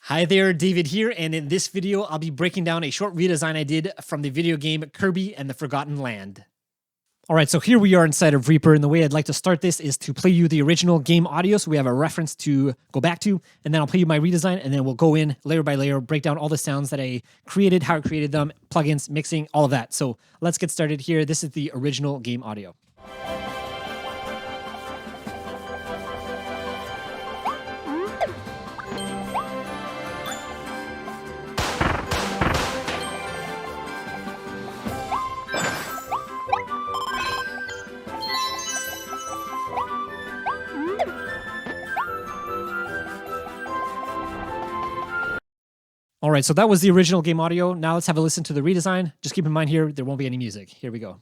Hi there, David here, and in this video, I'll be breaking down a short redesign I did from the video game Kirby and the Forgotten Land. Alright, so here we are inside of Reaper, and the way I'd like to start this is to play you the original game audio, so we have a reference to go back to, and then I'll play you my redesign, and then we'll go in layer by layer, break down all the sounds that I created, how I created them, plugins, mixing, all of that. So let's get started here. This is the original game audio. All right, so that was the original game audio. Now let's have a listen to the redesign. Just keep in mind here, there won't be any music. Here we go.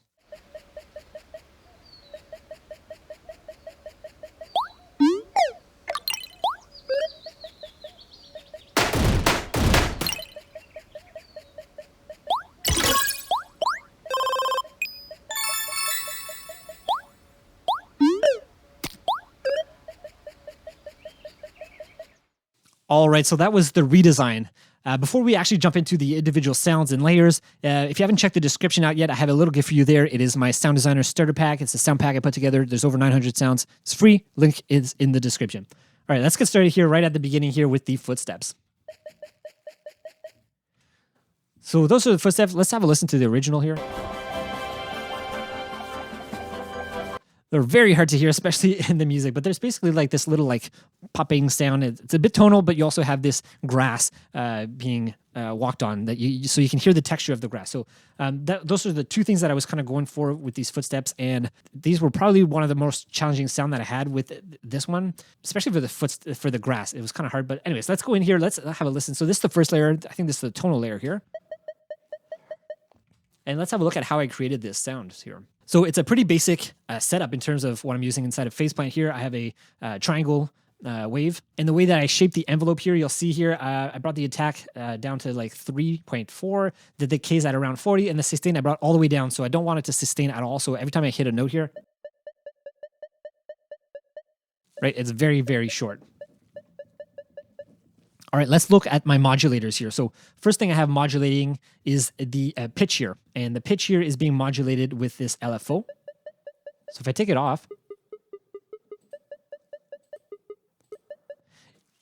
All right, so that was the redesign. Before we actually jump into the individual sounds and layers, if you haven't checked the description out yet, I have a little gift for you there. It is my Sound Designer starter pack. It's a sound pack I put together. There's over 900 sounds. It's free. Link is in the description. All right, let's get started here right at the beginning here with the footsteps. So those are the footsteps. Let's have a listen to the original here. They're very hard to hear, especially in the music, but there's basically like this little like popping sound. It's a bit tonal, but you also have this grass being walked on so you can hear the texture of the grass. So those are the two things that I was kind of going for with these footsteps, and these were probably one of the most challenging sound that I had with this one, especially for the grass. It was kind of hard, but anyways, let's go in here. Let's have a listen. So this is the first layer. I think this is the tonal layer here. And let's have a look at how I created this sound here. So it's a pretty basic setup in terms of what I'm using inside of Faceplant here. I have a triangle wave. And the way that I shaped the envelope here, you'll see here, I brought the attack down to like 3.4, the decay's at around 40, and the sustain I brought all the way down. So I don't want it to sustain at all. So every time I hit a note here, right, it's very, very short. All right, let's look at my modulators here. So first thing I have modulating is the pitch here. And the pitch here is being modulated with this LFO. So if I take it off,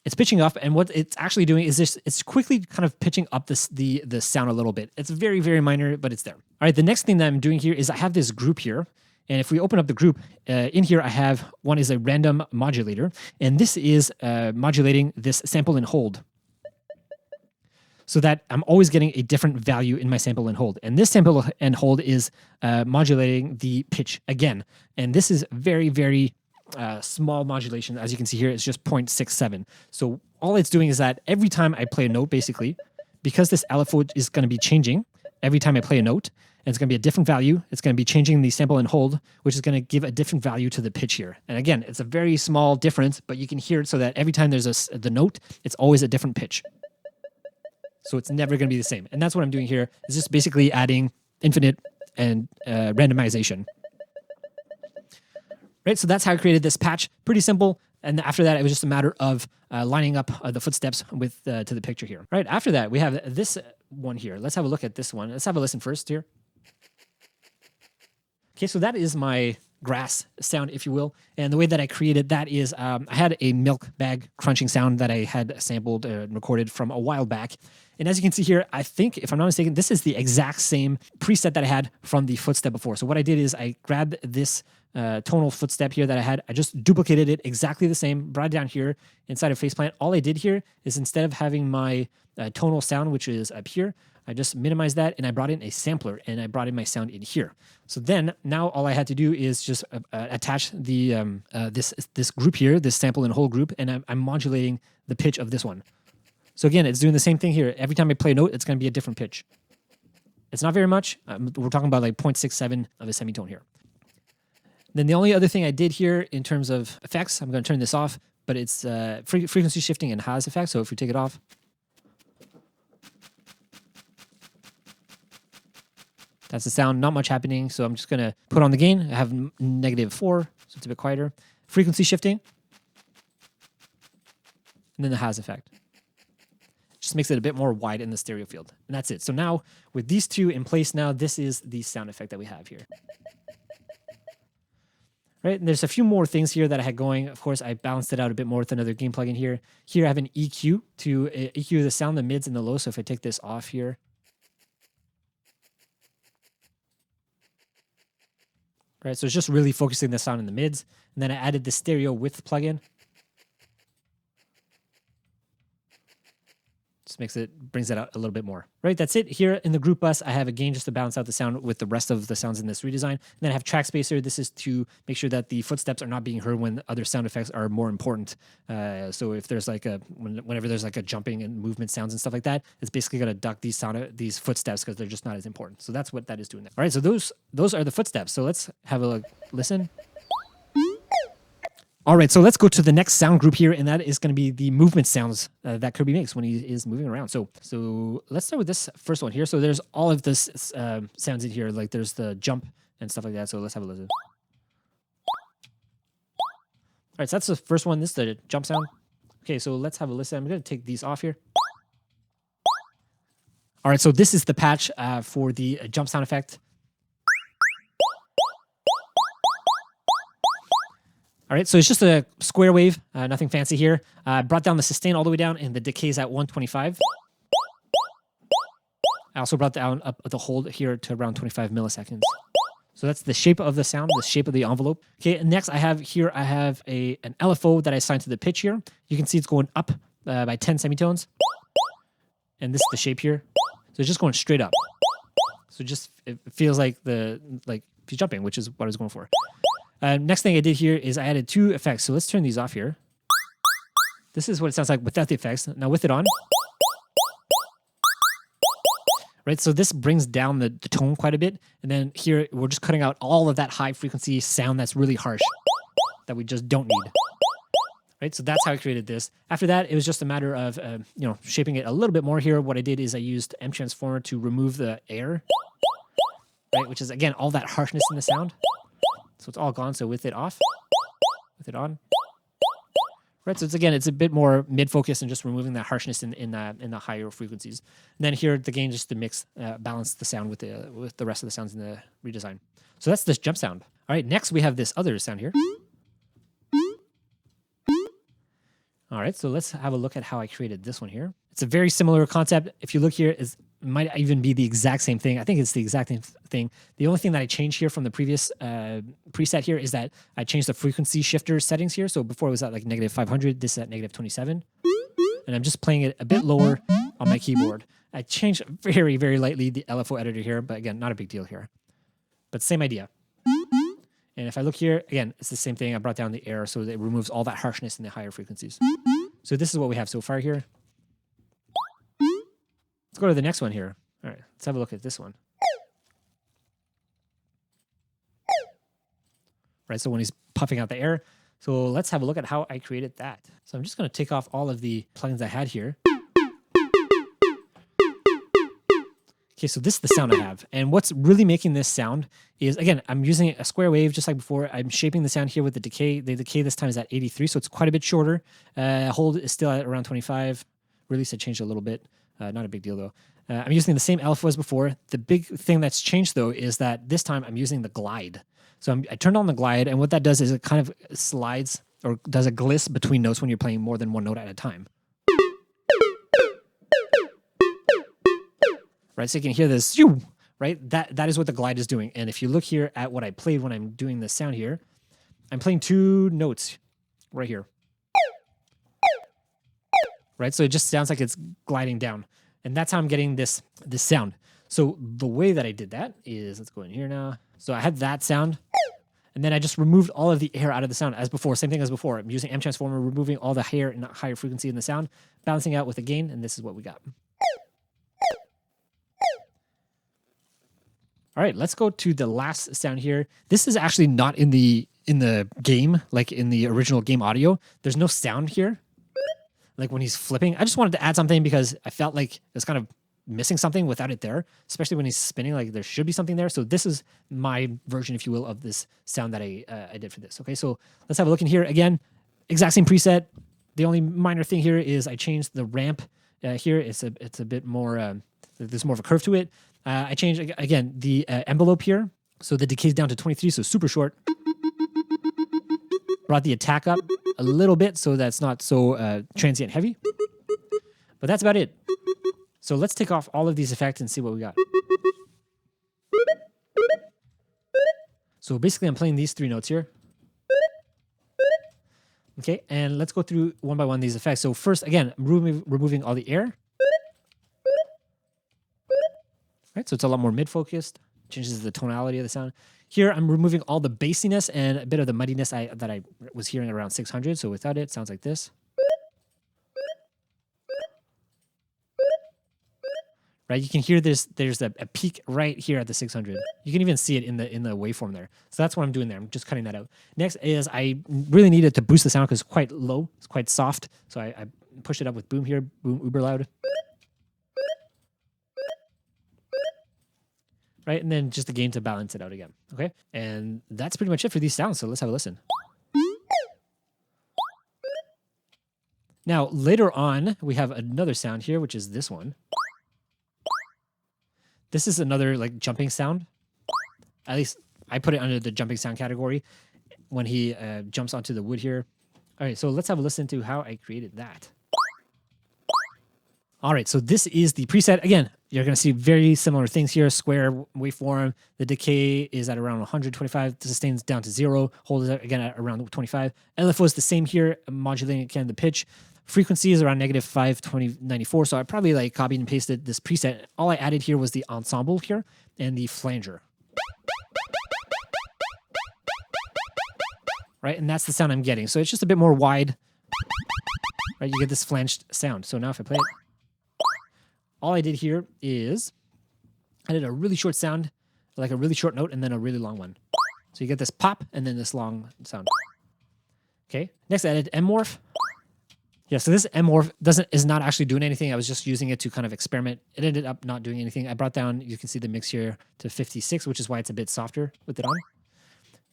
it's pitching up. And what it's actually doing is it's quickly kind of pitching up the sound a little bit. It's very, very minor, but it's there. All right, the next thing that I'm doing here is I have this group here. And if we open up the group, in here I have one is a random modulator, and this is modulating this sample and hold, so that I'm always getting a different value in my sample and hold. And this sample and hold is modulating the pitch again. And this is very, very small modulation. As you can see here, it's just 0.67. So all it's doing is that every time I play a note, basically, because this LFO is going to be changing every time I play a note, and it's going to be a different value. It's going to be changing the sample and hold, which is going to give a different value to the pitch here. And again, it's a very small difference, but you can hear it so that every time there's the note, it's always a different pitch. So it's never going to be the same. And that's what I'm doing here, is just basically adding infinite and randomization. Right, so that's how I created this patch. Pretty simple. And after that, it was just a matter of lining up the footsteps with to the picture here. Right, after that, we have this one here. Let's have a look at this one. Let's have a listen first here. Okay, so that is my grass sound, if you will. And the way that I created that is I had a milk bag crunching sound that I had sampled and recorded from a while back. And as you can see here, I think, if I'm not mistaken, this is the exact same preset that I had from the footstep before. So what I did is I grabbed this tonal footstep here that I had. I just duplicated it exactly the same, brought it down here inside of Faceplant. All I did here is instead of having my tonal sound, which is up here, I just minimized that and I brought in a sampler and I brought in my sound in here. So then now all I had to do is just attach the this group here, this sample and hold group, and I'm modulating the pitch of this one. So again, it's doing the same thing here. Every time I play a note, it's going to be a different pitch. It's not very much. We're talking about like 0.67 of a semitone here. Then the only other thing I did here in terms of effects, I'm going to turn this off, but it's frequency shifting and has effect. So if we take it off, that's the sound, not much happening. So I'm just going to put on the gain. I have -4, so it's a bit quieter. Frequency shifting, and then the has effect. Just makes it a bit more wide in the stereo field. And that's it. So now with these two in place now, this is the sound effect that we have here. Right, and there's a few more things here that I had going. Of course, I balanced it out a bit more with another game plugin here. Here I have an EQ to EQ the sound, the mids, and the lows. So if I take this off here, right, so it's just really focusing the sound in the mids. And then I added the stereo width plugin. Just brings it out a little bit more. Right, that's it. Here in the group bus, I have a gain just to balance out the sound with the rest of the sounds in this redesign. And then I have track spacer. This is to make sure that the footsteps are not being heard when other sound effects are more important. So if there's like whenever there's like a jumping and movement sounds and stuff like that, it's basically going to duck these footsteps because they're just not as important. So that's what that is doing there. All right, so those are the footsteps. So let's have a listen. All right, so let's go to the next sound group here, and that is going to be the movement sounds that Kirby makes when he is moving around. So let's start with this first one here. So there's all of this sounds in here, like there's the jump and stuff like that. So let's have a listen. All right, so that's the first one. This is the jump sound. Okay, so let's have a listen. I'm going to take these off here. All right, so this is the patch for the jump sound effect. All right, so it's just a square wave, nothing fancy here. Brought down the sustain all the way down, and the decay is at 125. I also brought down up the hold here to around 25 milliseconds. So that's the shape of the sound, the shape of the envelope. Okay, and next I have an LFO that I assigned to the pitch here. You can see it's going up by 10 semitones. And this is the shape here. So it's just going straight up. So it feels like if he's jumping, which is what I was going for. Next thing I did here is I added two effects. So let's turn these off here. This is what it sounds like without the effects. Now with it on. Right, so this brings down the tone quite a bit. And then here, we're just cutting out all of that high frequency sound that's really harsh that we just don't need. Right, so that's how I created this. After that, it was just a matter of shaping it a little bit more here. What I did is I used M Transformer to remove the air, right, which is, again, all that harshness in the sound. So it's all gone. So with it off, with it on. Right, so it's a bit more mid-focus and just removing that harshness in the higher frequencies. And then here, the gain just to balance the sound with the rest of the sounds in the redesign. So that's this jump sound. All right, next we have this other sound here. All right, so let's have a look at how I created this one here. It's a very similar concept. If you look here, it might even be the exact same thing. I think it's the exact same thing. The only thing that I changed here from the previous preset here is that I changed the frequency shifter settings here. So before it was at like -500, this is at -27. And I'm just playing it a bit lower on my keyboard. I changed very, very lightly the LFO editor here, but again, not a big deal here. But same idea. And if I look here, again, it's the same thing. I brought down the air so that it removes all that harshness in the higher frequencies. So this is what we have so far here. Let's go to the next one here. All right, let's have a look at this one. Right, so when he's puffing out the air. So let's have a look at how I created that. So I'm just going to take off all of the plugins I had here. Okay, so this is the sound I have. And what's really making this sound is, again, I'm using a square wave just like before. I'm shaping the sound here with the decay. The decay this time is at 83, so it's quite a bit shorter. Hold is still at around 25. Release I changed a little bit. Not a big deal, though. I'm using the same alpha as before. The big thing that's changed, though, is that this time I'm using the glide. So I turned on the glide, and what that does is it kind of slides or does a gliss between notes when you're playing more than one note at a time. Right, so you can hear this, right? That is what the glide is doing. And if you look here at what I played when I'm doing the sound here, I'm playing two notes right here. Right, so it just sounds like it's gliding down. And that's how I'm getting this sound. So the way that I did that is, let's go in here now. So I had that sound, and then I just removed all of the air out of the sound as before. Same thing as before. I'm using M Transformer, removing all the air and higher frequency in the sound, balancing out with a gain, and this is what we got. All right, let's go to the last sound here. This is actually not in the game, like in the original game audio. There's no sound here, like when he's flipping. I just wanted to add something because I felt like it's kind of missing something without it there, especially when he's spinning, like there should be something there. So this is my version, if you will, of this sound that I did for this. Okay, so let's have a look in here. Again, exact same preset. The only minor thing here is I changed the ramp Here it's a bit more, there's more of a curve to it. I changed, again, the envelope here. So the decay's down to 23, so super short. Brought the attack up a little bit so that's not so transient heavy. But that's about it. So let's take off all of these effects and see what we got. So basically I'm playing these 3 notes here. Okay, and let's go through one by one these effects. So first, again, removing all the air. Right, so it's a lot more mid-focused. Changes the tonality of the sound. Here, I'm removing all the bassiness and a bit of the muddiness that I was hearing around 600. So without it sounds like this. Right, you can hear this. There's a peak right here at the 600. You can even see it in the waveform there. So that's what I'm doing there. I'm just cutting that out. Next is I really needed to boost the sound because it's quite low. It's quite soft. So I pushed it up with boom here. Boom, uber loud. Right, and then just the gain to balance it out again. Okay, and that's pretty much it for these sounds. So let's have a listen. Now later on, we have another sound here, which is this one. This is another like jumping sound. At least I put it under the jumping sound category when he jumps onto the wood here. All right, so let's have a listen to how I created that. All right, so this is the preset. Again, you're going to see very similar things here. Square waveform. The decay is at around 125. The sustains down to 0. Hold it again at around 25. LFO is the same here, modulating again the pitch. Frequency is around -52094. So I probably like copied and pasted this preset. All I added here was the ensemble here and the flanger. Right, and that's the sound I'm getting. So it's just a bit more wide. Right, you get this flanged sound. So now if I play it, all I did here is I did a really short sound, like a really short note, and then a really long one. So you get this pop and then this long sound. Okay, next I added M-morph. Yeah, so this M-morph is not actually doing anything. I was just using it to kind of experiment. It ended up not doing anything. I brought down, you can see the mix here to 56, which is why it's a bit softer with it on.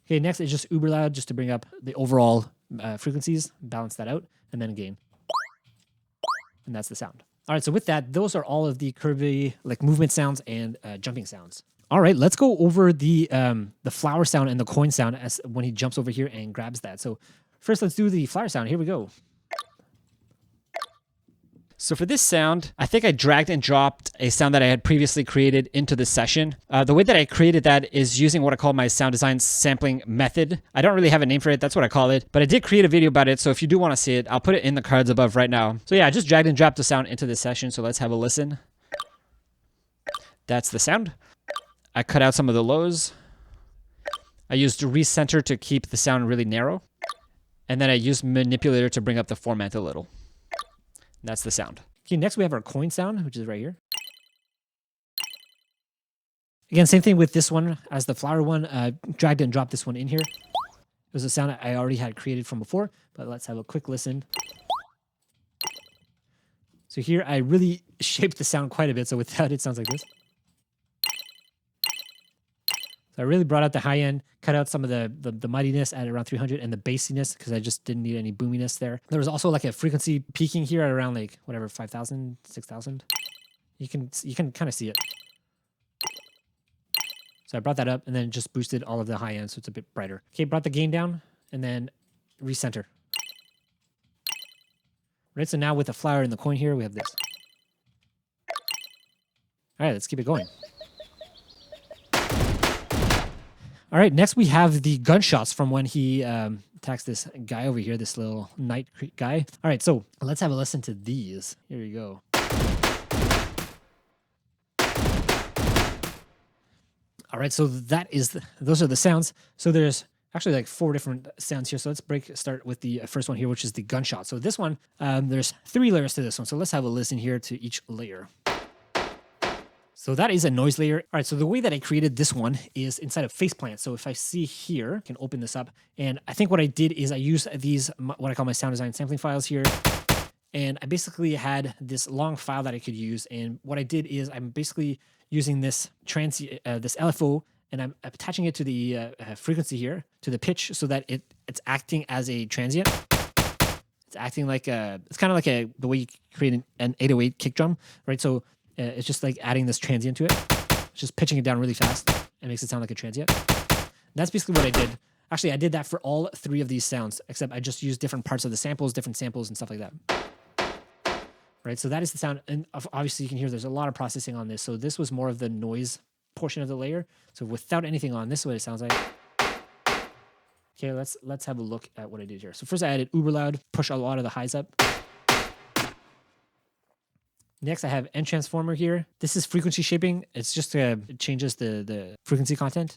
Okay, next is just uber loud, just to bring up the overall frequencies, balance that out, and then gain. And that's the sound. All right, so with that, those are all of the Kirby like movement sounds and jumping sounds. All right, let's go over the flower sound and the coin sound as when he jumps over here and grabs that. So first, let's do the flower sound. Here we go. So for this sound, I think I dragged and dropped a sound that I had previously created into the session. The way that I created that is using what I call my sound design sampling method. I don't really have a name for it. That's what I call it. But I did create a video about it. So if you do want to see it, I'll put it in the cards above right now. So yeah, I just dragged and dropped the sound into the session. So let's have a listen. That's the sound. I cut out some of the lows. I used recenter to keep the sound really narrow. And then I used manipulator to bring up the format a little. That's the sound. Okay, next we have our coin sound, which is right here. Again, same thing with this one as the flower one. Dragged and dropped this one in here. It was a sound I already had created from before, but let's have a quick listen. So here I really shaped the sound quite a bit, so without it sounds like this. So I really brought out the high end, cut out some of the muddiness at around 300 and the bassiness because I just didn't need any boominess there. There was also like a frequency peaking here at around like whatever 5,000, 6,000. You can kind of see it. So I brought that up and then just boosted all of the high end so it's a bit brighter. Okay, brought the gain down and then recenter. Right, so now with the flower and the coin here, we have this. All right, let's keep it going. All right, next we have the gunshots from when he attacks this guy over here, this little knight guy. All right, so let's have a listen to these. Here we go. All right, so those are the sounds. So there's actually like 4 different sounds here. So let's start with the first one here, which is the gunshot. So this one, there's 3 layers to this one. So let's have a listen here to each layer. So that is a noise layer. All right, so the way that I created this one is inside of faceplant. So if I see here, I can open this up. And I think what I did is I used these, what I call my sound design sampling files here. And I basically had this long file that I could use. And what I did is I'm basically using this this LFO, and I'm attaching it to the frequency here, to the pitch, so that it's acting as a transient. It's acting like it's kind of like the way you create an 808 kick drum, right? So it's just like adding this transient to it. It's just pitching it down really fast. It makes it sound like a transient. And that's basically what I did. Actually, I did that for all 3 of these sounds, except I just used different parts of the samples, different samples and stuff like that. Right, so that is the sound. And obviously you can hear there's a lot of processing on this. So this was more of the noise portion of the layer. So without anything on, this is what it sounds like. Okay, let's have a look at what I did here. So first I added uber loud, push a lot of the highs up. Next I have end transformer here. This is frequency shaping. It's just it changes the frequency content.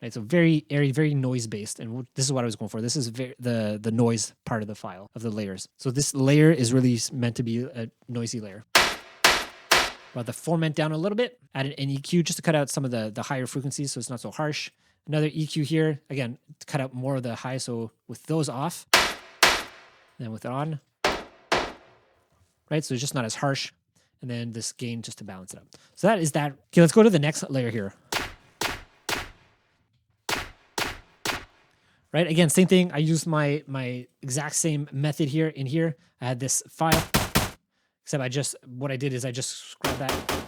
Right, so very airy, very noise based, and this is what I was going for. This is the noise part of the file of the layers. So this layer is really meant to be a noisy layer. Brought the formant down a little bit. Added an EQ just to cut out some of the higher frequencies, so it's not so harsh. Another EQ here, again, to cut out more of the high. So with those off, then with it on, right? So it's just not as harsh. And then this gain just to balance it up. So that is that. Okay, let's go to the next layer here. Right, again, same thing. I used my exact same method here. In here, I had this file, except what I did is I just grabbed that.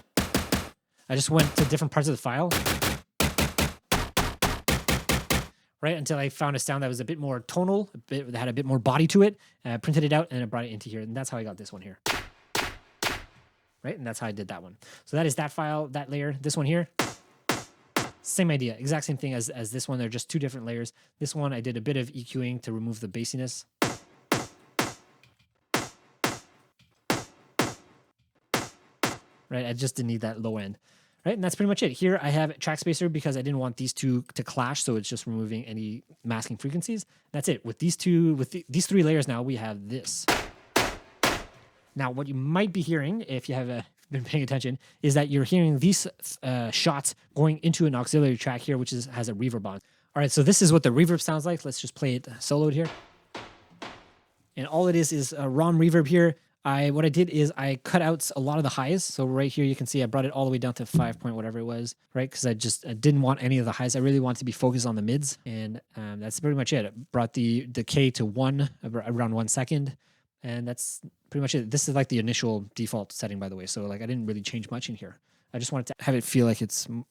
I just went to different parts of the file, right, until I found a sound that was a bit more tonal, that had a bit more body to it. And I printed it out and I brought it into here, and that's how I got this one here. Right, and that's how I did that one. So that is that file, that layer. This one here. Same idea, exact same thing as this one. They're just 2 different layers. This one, I did a bit of EQing to remove the bassiness. Right, I just didn't need that low end. Right, and that's pretty much it. Here I have track spacer because I didn't want these 2 to clash, so it's just removing any masking frequencies. That's it. With these 3 layers now, we have this. Now, what you might be hearing, if you have been paying attention, is that you're hearing these shots going into an auxiliary track here, which has a reverb on. All right, so this is what the reverb sounds like. Let's just play it soloed here. And all it is a ROM reverb here. What I did is I cut out a lot of the highs. So right here, you can see I brought it all the way down to 5 point whatever it was, right? Because I didn't want any of the highs. I really wanted to be focused on the mids. And that's pretty much it. I brought the K to 1, around 1 second. And that's pretty much it. This is like the initial default setting, by the way. So like I didn't really change much in here. I just wanted to have it feel like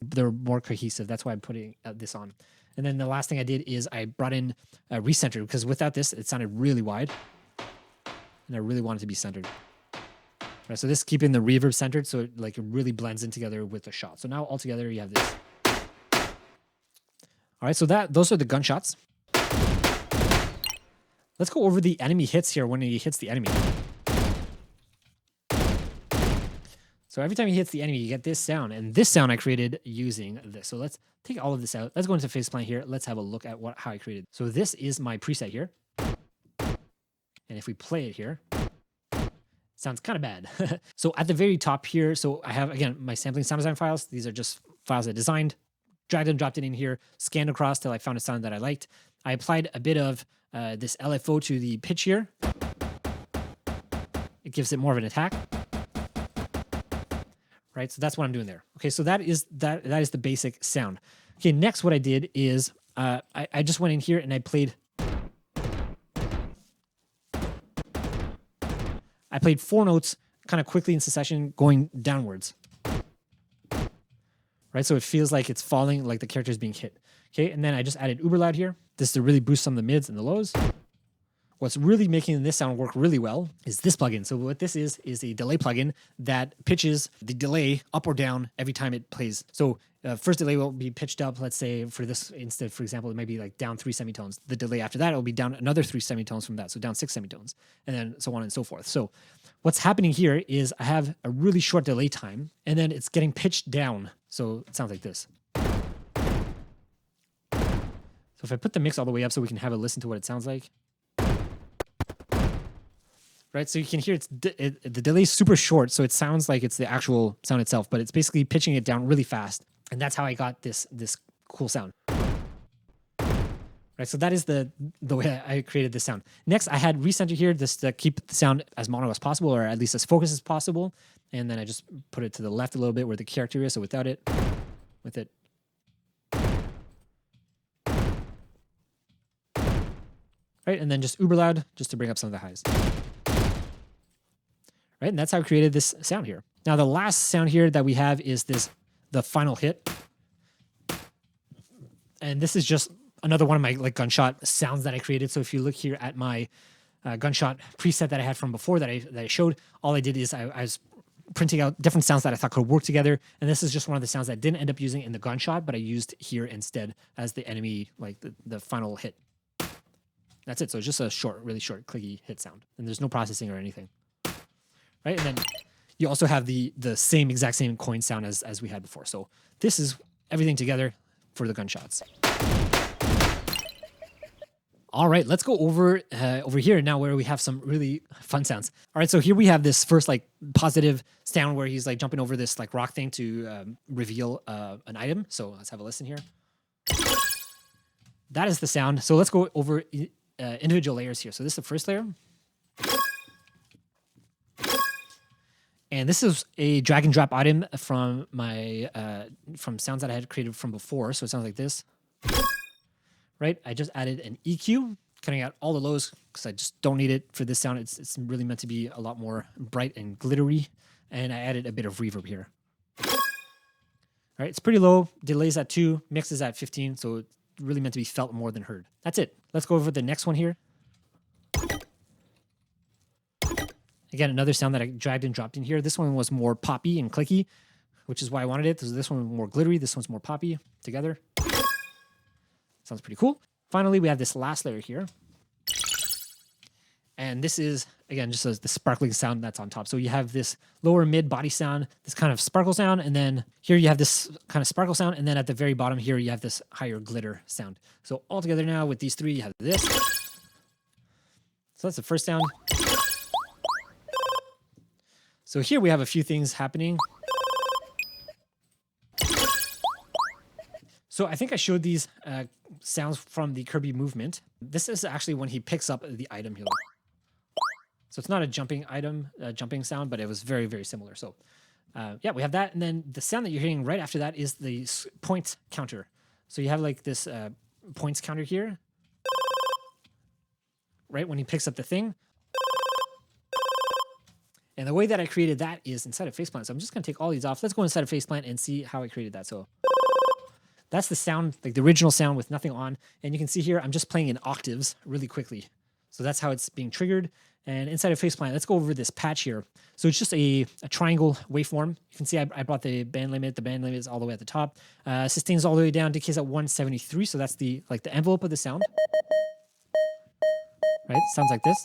they're more cohesive. That's why I'm putting this on. And then the last thing I did is I brought in a recenter, because without this, it sounded really wide. And I really wanted to be centered. Right, so this is keeping the reverb centered, so it really blends in together with the shot. So now all together you have this. All right, so those are the gunshots. Let's go over the enemy hits here when he hits the enemy. So every time he hits the enemy, you get this sound. And this sound I created using this. So let's take all of this out. Let's go into Faceplant here. Let's have a look at how I created. So this is my preset here. And if we play it here, it sounds kind of bad. So at the very top here, so I have, again, my sampling sound design files. These are just files I designed, dragged and dropped it in here, scanned across till I found a sound that I liked. I applied a bit of this LFO to the pitch here. It gives it more of an attack. Right, so that's what I'm doing there. Okay, so that is the basic sound. Okay, next what I did is I just went in here and I played 4 notes kind of quickly in succession going downwards. Right, so it feels like it's falling, like the character is being hit. Okay, and then I just added uber loud here. This to really boost some of the mids and the lows. What's really making this sound work really well is this plugin. So what this is a delay plugin that pitches the delay up or down every time it plays. So first delay will be pitched up, let's say for this instead, for example, it might be like down 3 semitones. The delay after that, it will be down another 3 semitones from that. So down 6 semitones, and then so on and so forth. So what's happening here is I have a really short delay time, and then it's getting pitched down. So it sounds like this. So if I put the mix all the way up so we can have a listen to what it sounds like. Right, so you can hear the delay is super short, so it sounds like it's the actual sound itself, but it's basically pitching it down really fast, and that's how I got this cool sound. Right, so that is the way I created this sound. Next, I had recenter here just to keep the sound as mono as possible, or at least as focused as possible, and then I just put it to the left a little bit where the character is, so without it, with it. right? And then just uber loud just to bring up some of the highs. Right, and that's how I created this sound here. Now the last sound here that we have is the final hit. And this is just another one of my like gunshot sounds that I created. So if you look here at my gunshot preset that I had from before that I showed, all I did is I was printing out different sounds that I thought could work together. And this is just one of the sounds that I didn't end up using in the gunshot, but I used here instead as the enemy, like the final hit. That's it. So it's just a short, really short, clicky hit sound. And there's no processing or anything. Right? And then you also have the exact same coin sound as we had before. So this is everything together for the gunshots. All right, let's go over here now where we have some really fun sounds. All right, so here we have this first like positive sound where he's like jumping over this like rock thing to reveal an item. So let's have a listen here. That is the sound. So let's go over individual layers here. So this is the first layer. And this is a drag and drop item from my from sounds that I had created from before. So it sounds like this. Right? I just added an EQ, cutting out all the lows because I just don't need it for this sound. It's really meant to be a lot more bright and glittery. And I added a bit of reverb here. All right, it's pretty low. Delays at 2, mix is at 15. So it's really meant to be felt more than heard. That's it. Let's go over the next one here. Again, another sound that I dragged and dropped in here. This one was more poppy and clicky, which is why I wanted it. This one was more glittery. This one's more poppy together. Sounds pretty cool. Finally, we have this last layer here. And this is, again, just the sparkling sound that's on top. So you have this lower mid body sound, this kind of sparkle sound, and then here you have this kind of sparkle sound, and then at the very bottom here, you have this higher glitter sound. So all together now with these three, you have this. So that's the first sound. So here we have a few things happening. So I think I showed these sounds from the Kirby movement. This is actually when he picks up the item here. So it's not a jumping item, jumping sound, but it was very, very similar. So yeah, we have that. And then the sound that you're hearing right after that is the point counter. So you have like this points counter here, right? When he picks up the thing. And the way that I created that is inside of Faceplant. So I'm just going to take all these off. Let's go inside of Faceplant and see how I created that. So that's the sound, like the original sound with nothing on. And you can see here, I'm just playing in octaves really quickly. So that's how it's being triggered. And inside of Faceplant, let's go over this patch here. So it's just a triangle waveform. You can see I brought the band limit. The band limit is all the way at the top. Sustains all the way down, decays at 173. So that's the envelope of the sound. Right? Sounds like this.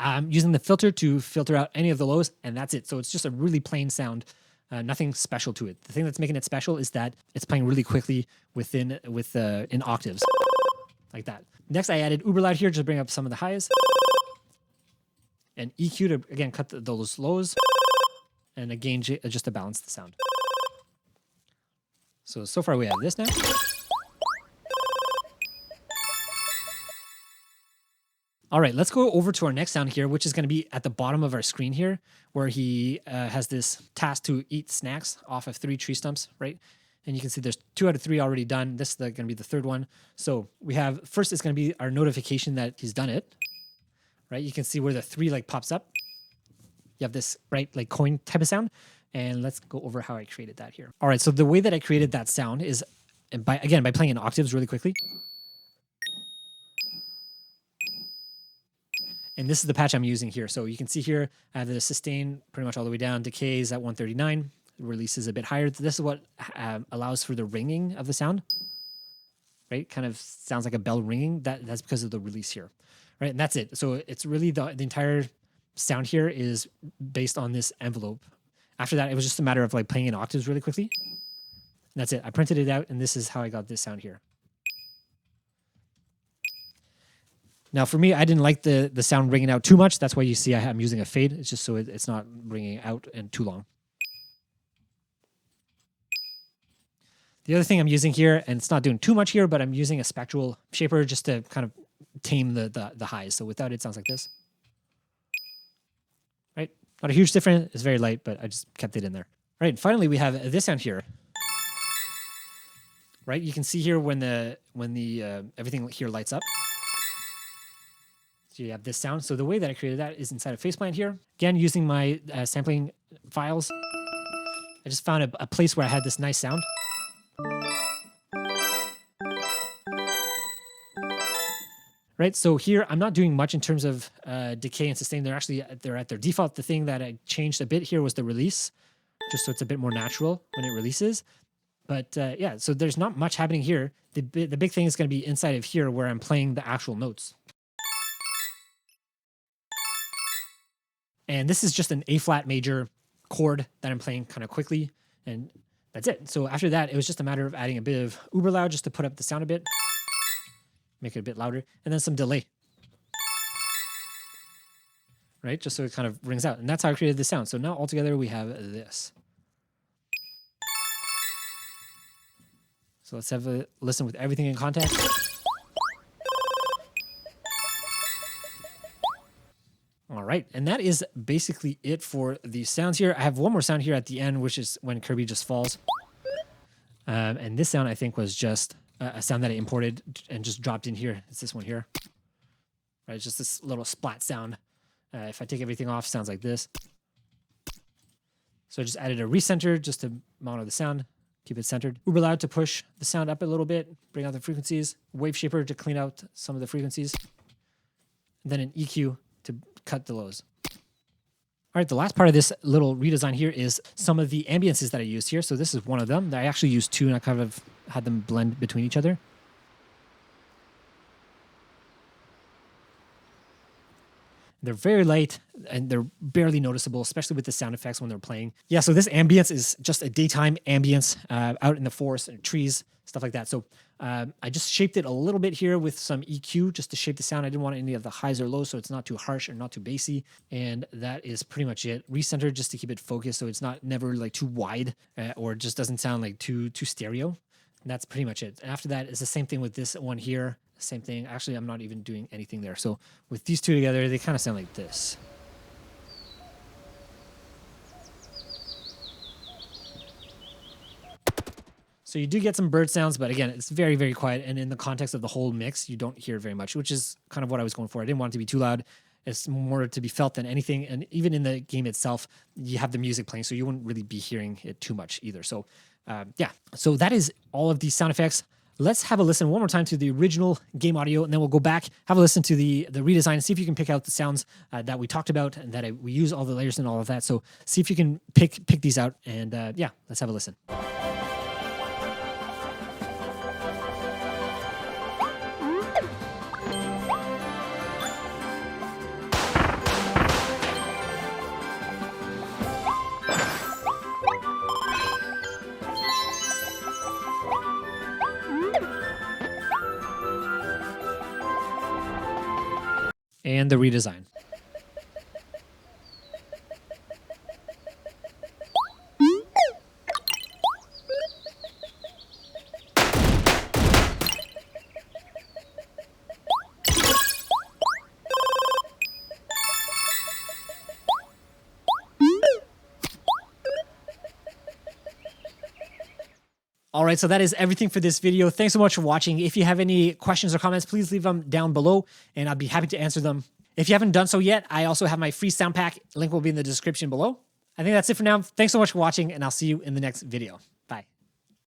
I'm using the filter to filter out any of the lows, and that's it. So it's just a really plain sound, nothing special to it. The thing that's making it special is that it's playing really quickly in octaves, like that. Next, I added uber loud here to bring up some of the highs, and EQ to again cut those lows, and a gain just to balance the sound. So far we have this now. All right, let's go over to our next sound here, which is going to be at the bottom of our screen here, where he has this task to eat snacks off of 3 tree stumps, right? And you can see there's 2 out of 3 already done. This is going to be the third one. So we have, first it's going to be our notification that he's done it, right? You can see where the 3 like pops up. You have this bright like coin type of sound. And let's go over how I created that here. All right, so the way that I created that sound is by playing in octaves really quickly. And this is the patch I'm using here. So you can see here, I have the sustain pretty much all the way down. Decay is at 139. The release is a bit higher. This is what allows for the ringing of the sound, right? Kind of sounds like a bell ringing. That's because of the release here, right? And that's it. So it's really the entire sound here is based on this envelope. After that, it was just a matter of like playing in octaves really quickly. And that's it. I printed it out, and this is how I got this sound here. Now, for me, I didn't like the sound ringing out too much. That's why you see I'm using a fade. It's just so it's not ringing out and too long. The other thing I'm using here, and it's not doing too much here, but I'm using a spectral shaper just to kind of tame the highs. So without it sounds like this. Right? Not a huge difference. It's very light, but I just kept it in there. All right, and finally, we have this sound here. right? You can see here when the everything here lights up. So you have this sound. So the way that I created that is inside of Faceplant here. Again, using my sampling files, I just found a place where I had this nice sound. Right, so here I'm not doing much in terms of decay and sustain. They're at their default. The thing that I changed a bit here was the release, just so it's a bit more natural when it releases. But yeah, so there's not much happening here. The big thing is going to be inside of here where I'm playing the actual notes. And this is just an A flat major chord that I'm playing kind of quickly, and that's it. So after that, it was just a matter of adding a bit of uber loud just to put up the sound a bit, make it a bit louder, and then some delay. Right, just so it kind of rings out. And that's how I created the sound. So now altogether we have this. So let's have a listen with everything in context. All right, and that is basically it for the sounds here. I have one more sound here at the end, which is when Kirby just falls. And this sound, I think, was just a sound that I imported and just dropped in here. It's this one here. Right, it's just this little splat sound. If I take everything off, sounds like this. So I just added a recenter just to monitor the sound, keep it centered. Uber loud to push the sound up a little bit, bring out the frequencies. Wave shaper to clean out some of the frequencies. And then an EQ to cut the lows. All right, the last part of this little redesign here is some of the ambiences that I used here. So this is one of them. I actually used two and I kind of had them blend between each other. They're very light and they're barely noticeable, especially with the sound effects when they're playing. Yeah, so this ambience is just a daytime ambience out in the forest and trees, stuff like that. So I just shaped it a little bit here with some EQ just to shape the sound. I didn't want any of the highs or lows, so it's not too harsh or not too bassy. And that is pretty much it. Recenter just to keep it focused so it's not never like too wide or it just doesn't sound like too stereo. And that's pretty much it. And after that, it's the same thing with this one here. Same thing. Actually, I'm not even doing anything there. So with these two together, they kind of sound like this. So you do get some bird sounds, but again, it's very, very quiet. And in the context of the whole mix, you don't hear very much, which is kind of what I was going for. I didn't want it to be too loud. It's more to be felt than anything. And even in the game itself, you have the music playing, so you wouldn't really be hearing it too much either. So yeah, so that is all of these sound effects. Let's have a listen one more time to the original game audio, and then we'll go back, have a listen to the redesign, and see if you can pick out the sounds that we talked about and that we use all the layers and all of that. So see if you can pick these out, and yeah, let's have a listen. And the redesign. All right, so that is everything for this video. Thanks so much for watching. If you have any questions or comments, please leave them down below and I'll be happy to answer them. If you haven't done so yet, I also have my free sound pack. Link will be in the description below. I think that's it for now. Thanks so much for watching and I'll see you in the next video.